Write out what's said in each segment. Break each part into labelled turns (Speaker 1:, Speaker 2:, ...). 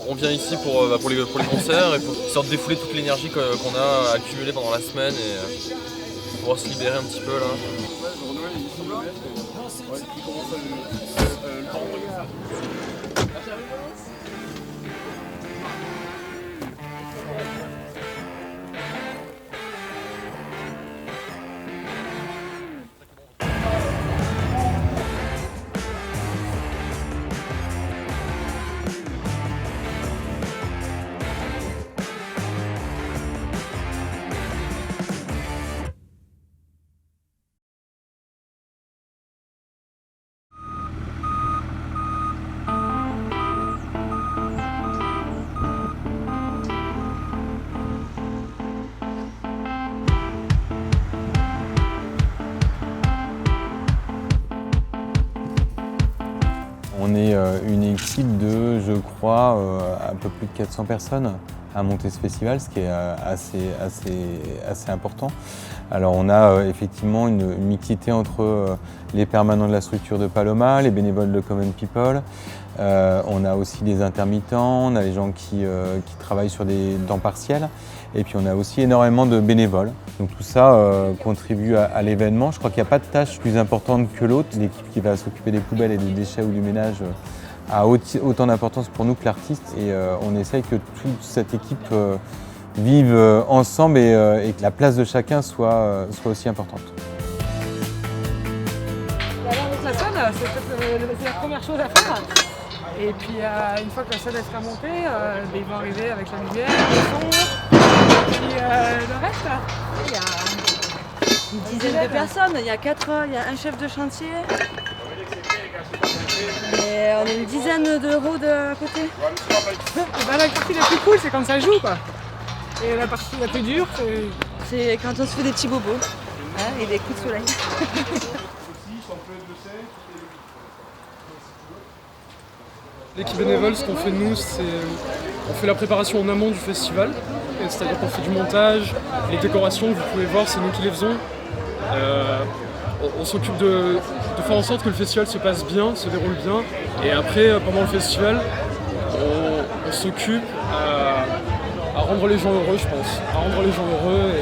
Speaker 1: On vient ici pour les concerts et pour sorte défouler toute l'énergie qu'on a accumulée pendant la semaine et pouvoir se libérer un petit peu là.
Speaker 2: On est une équipe de, je crois, un peu plus de 400 personnes à monter ce festival, ce qui est assez important. Alors on a effectivement une mixité entre les permanents de la structure de Paloma, les bénévoles de Common People. On a aussi des intermittents, on a les gens qui travaillent sur des temps partiels. Et puis on a aussi énormément de bénévoles. Donc tout ça contribue à l'événement. Je crois qu'il n'y a pas de tâche plus importante que l'autre. L'équipe qui va s'occuper des poubelles et des déchets ou du ménage a autant d'importance pour nous que l'artiste. Et on essaye que toute cette équipe vive ensemble et que la place de chacun soit aussi importante.
Speaker 3: Alors donc la scène, c'est la première chose à faire. Et puis une fois que la scène sera montée, ils vont arriver avec la lumière, le son, et puis le reste.
Speaker 4: Il y a une dizaine de personnes, il y a un chef de chantier. Et on a une dizaine d'euros de côté.
Speaker 3: Et ben, la partie la plus cool, c'est quand ça joue, quoi. Et la partie la plus dure,
Speaker 4: c'est quand on se fait des petits bobos et des coups de soleil.
Speaker 5: L'équipe bénévole, ce qu'on fait nous, c'est on fait la préparation en amont du festival, c'est-à-dire qu'on fait du montage, les décorations que vous pouvez voir, c'est nous qui les faisons. On s'occupe de faire en sorte que le festival se passe bien, se déroule bien, et après, pendant le festival, on s'occupe à rendre les gens heureux, je pense, à rendre les gens heureux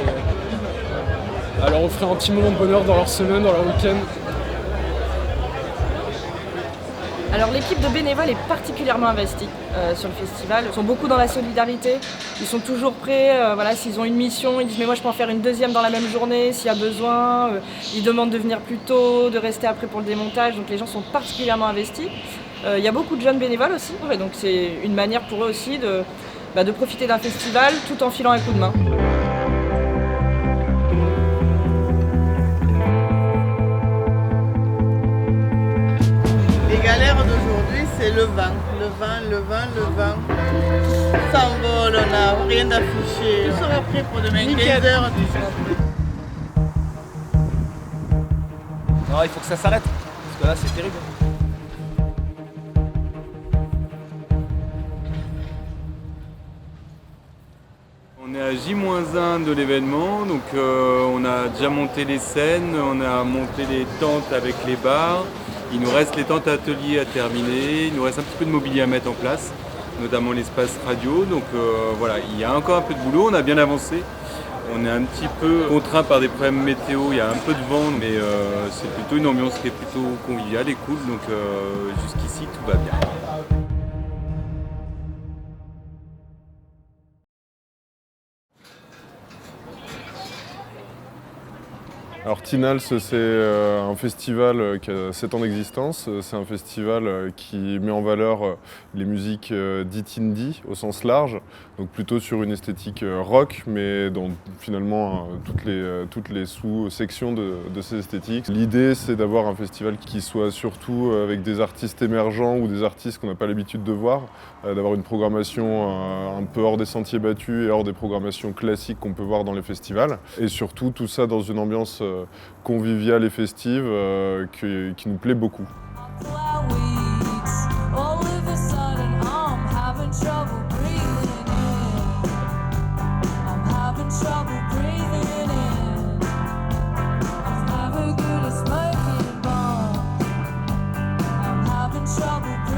Speaker 5: et à leur offrir un petit moment de bonheur dans leur semaine, dans leur week-end.
Speaker 6: Alors l'équipe de bénévoles est particulièrement investie sur le festival. Ils sont beaucoup dans la solidarité, ils sont toujours prêts, s'ils ont une mission, ils disent mais moi je peux en faire une deuxième dans la même journée s'il y a besoin. Ils demandent de venir plus tôt, de rester après pour le démontage, donc les gens sont particulièrement investis. Il y a beaucoup de jeunes bénévoles aussi, donc c'est une manière pour eux aussi de profiter d'un festival tout en filant un coup de main.
Speaker 7: Les galères d'aujourd'hui, c'est le vent. Ça envole, on n'a rien d'affiché. Tout sera prêt pour demain, 15h déjà.
Speaker 1: Non, il faut que ça s'arrête, parce que là c'est terrible.
Speaker 2: On est à J-1 de l'événement, donc on a déjà monté les scènes, on a monté les tentes avec les bars. Il nous reste les tentes ateliers à terminer, il nous reste un petit peu de mobilier à mettre en place, notamment l'espace radio. Donc voilà, il y a encore un peu de boulot, on a bien avancé. On est un petit peu contraint par des problèmes météo, il y a un peu de vent, mais c'est plutôt une ambiance qui est plutôt conviviale et cool, donc jusqu'ici tout va bien.
Speaker 8: Alors Tinals, c'est un festival qui a 7 ans d'existence. C'est un festival qui met en valeur les musiques dites indie au sens large, donc plutôt sur une esthétique rock, mais dans finalement toutes les sous-sections de ces esthétiques. L'idée, c'est d'avoir un festival qui soit surtout avec des artistes émergents ou des artistes qu'on n'a pas l'habitude de voir, d'avoir une programmation un peu hors des sentiers battus et hors des programmations classiques qu'on peut voir dans les festivals. Et surtout, tout ça dans une ambiance conviviale et festive qui nous plaît beaucoup.
Speaker 9: Trouble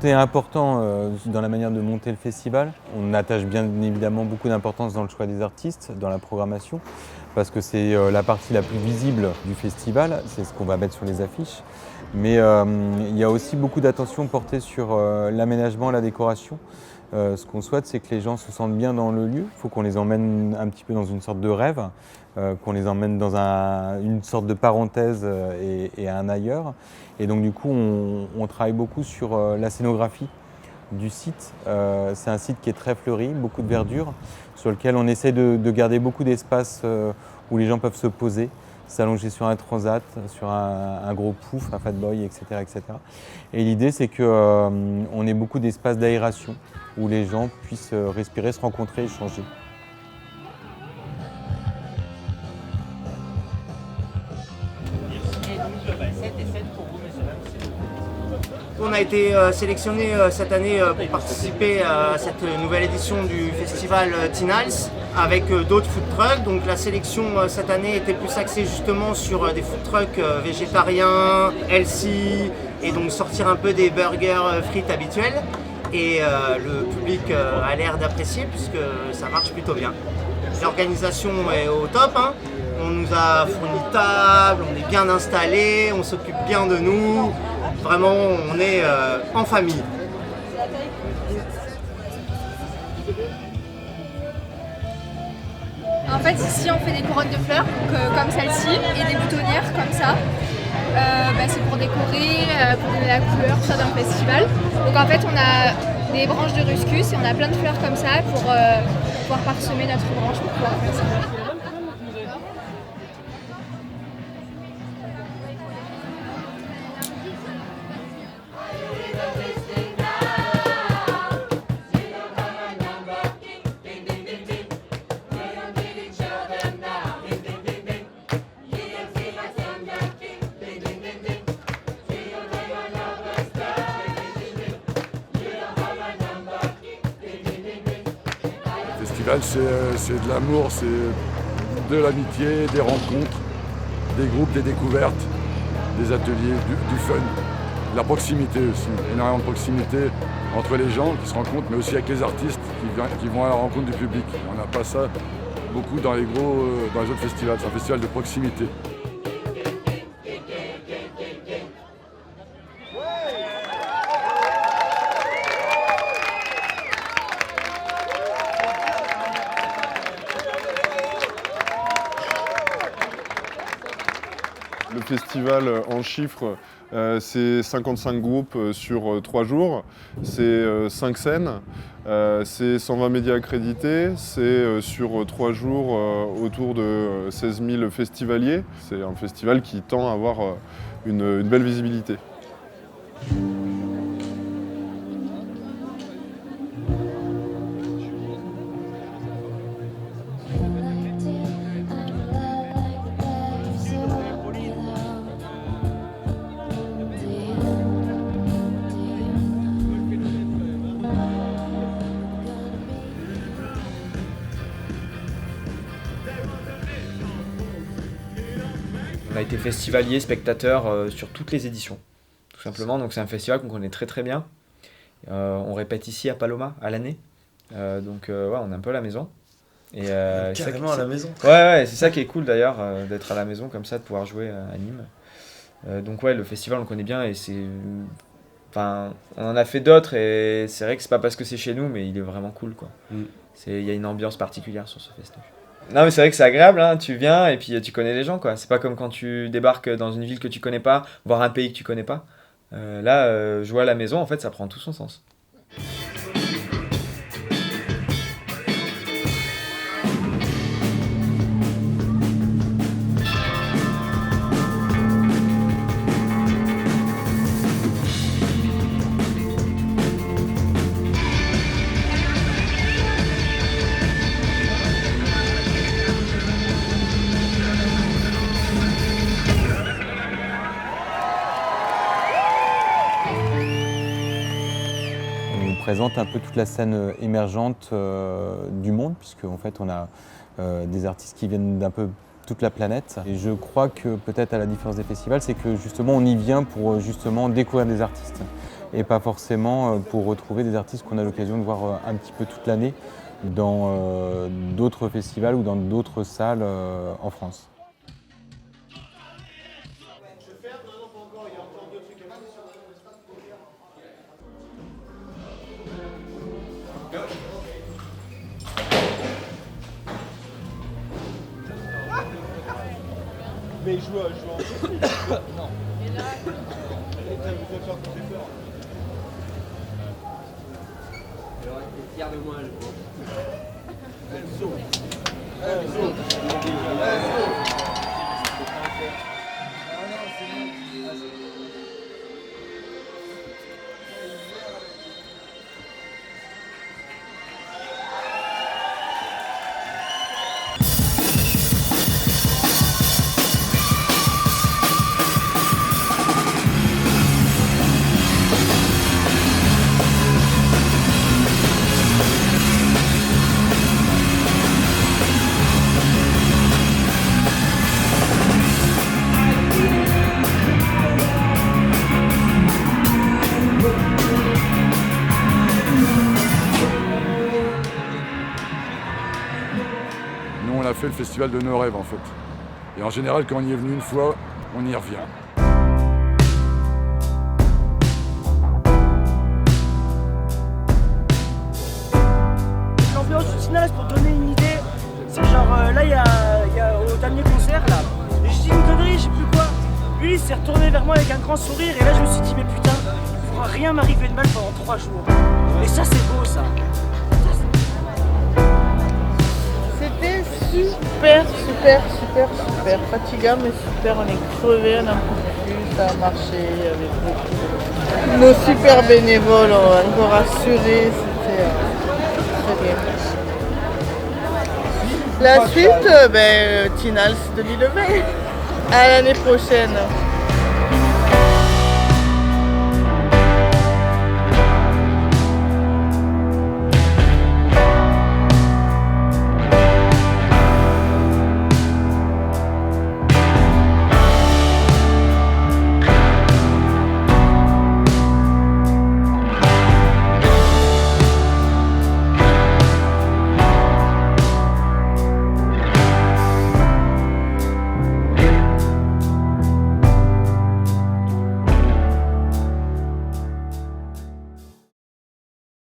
Speaker 2: Tout est important dans la manière de monter le festival. On attache bien évidemment beaucoup d'importance dans le choix des artistes, dans la programmation, parce que c'est la partie la plus visible du festival, c'est ce qu'on va mettre sur les affiches. Mais il y a aussi beaucoup d'attention portée sur l'aménagement, la décoration. Ce qu'on souhaite, c'est que les gens se sentent bien dans le lieu. Il faut qu'on les emmène un petit peu dans une sorte de rêve, qu'on les emmène dans une sorte de parenthèse et un ailleurs. Et donc du coup, on travaille beaucoup sur la scénographie du site. C'est un site qui est très fleuri, beaucoup de verdure, sur lequel on essaie de garder beaucoup d'espace où les gens peuvent se poser, s'allonger sur un transat, sur un gros pouf, un fatboy, etc., etc. Et l'idée, c'est qu'on ait beaucoup d'espace d'aération où les gens puissent respirer, se rencontrer, échanger.
Speaker 9: On a été sélectionné cette année pour participer à cette nouvelle édition du festival Tinals avec d'autres food trucks. Donc la sélection cette année était plus axée justement sur des food trucks végétariens, healthy, et donc sortir un peu des burgers frites habituels. Et le public a l'air d'apprécier puisque ça marche plutôt bien. L'organisation est au top, hein. On nous a fourni table, on est bien installé, on s'occupe bien de nous. Vraiment, on est en famille.
Speaker 10: En fait, ici, on fait des couronnes de fleurs, comme celle-ci, et des boutonnières comme ça. C'est pour décorer, pour donner la couleur, tout ça dans le festival. Donc en fait, on a des branches de ruscus et on a plein de fleurs comme ça pour pouvoir parsemer notre branche pour pouvoir faire ça.
Speaker 11: C'est de l'amour, c'est de l'amitié, des rencontres, des groupes, des découvertes, des ateliers, du fun, de la proximité aussi, énormément de proximité entre les gens qui se rencontrent, mais aussi avec les artistes qui vont à la rencontre du public. On n'a pas ça beaucoup dans les autres festivals, c'est un festival de proximité.
Speaker 8: Le festival en chiffres, c'est 55 groupes sur 3 jours, c'est 5 scènes, c'est 120 médias accrédités, c'est sur 3 jours autour de 16 000 festivaliers. C'est un festival qui tend à avoir une belle visibilité.
Speaker 12: On a été festivalier, spectateur sur toutes les éditions, tout simplement. Donc c'est un festival qu'on connaît très très bien. On répète ici à Paloma à l'année. On est un peu à la maison. Et,
Speaker 13: carrément à la maison.
Speaker 12: Ouais, c'est ça qui est cool d'ailleurs, d'être à la maison comme ça, de pouvoir jouer à Nîmes. Le festival on le connaît bien et on en a fait d'autres et c'est vrai que c'est pas parce que c'est chez nous, mais il est vraiment cool quoi. Il y a une ambiance particulière sur ce festival. Non mais c'est vrai que c'est agréable, hein, tu viens et puis tu connais les gens quoi. C'est pas comme quand tu débarques dans une ville que tu connais pas, voire un pays que tu connais pas. Jouer à la maison en fait ça prend tout son sens.
Speaker 2: On présente un peu toute la scène émergente du monde, puisque en fait on a des artistes qui viennent d'un peu toute la planète. Et je crois que peut-être à la différence des festivals, c'est que justement on y vient pour justement découvrir des artistes. et pas forcément pour retrouver des artistes qu'on a l'occasion de voir un petit peu toute l'année dans d'autres festivals ou dans d'autres salles en France.
Speaker 13: Mais il joue en non. Et là, il aurait été fier de moi, je pense.
Speaker 11: Nous, on a fait le festival de nos rêves en fait. Et en général, quand on y est venu une fois, on y revient.
Speaker 14: L'ambiance du Tinals, pour donner une idée, c'est genre là, il y a au dernier concert, là, et je dis une connerie, je sais plus quoi. Lui, il s'est retourné vers moi avec un grand sourire, et là, je me suis dit, mais putain, il pourra rien m'arriver de mal pendant 3 jours. Et ça, c'est beau, ça.
Speaker 7: C'était super fatigant mais super, on est crevés, on n'en peut plus, ça a marché avec beaucoup. Nos super bénévoles ont encore assuré, c'était très bien. La suite, Tinals 2020, à l'année prochaine.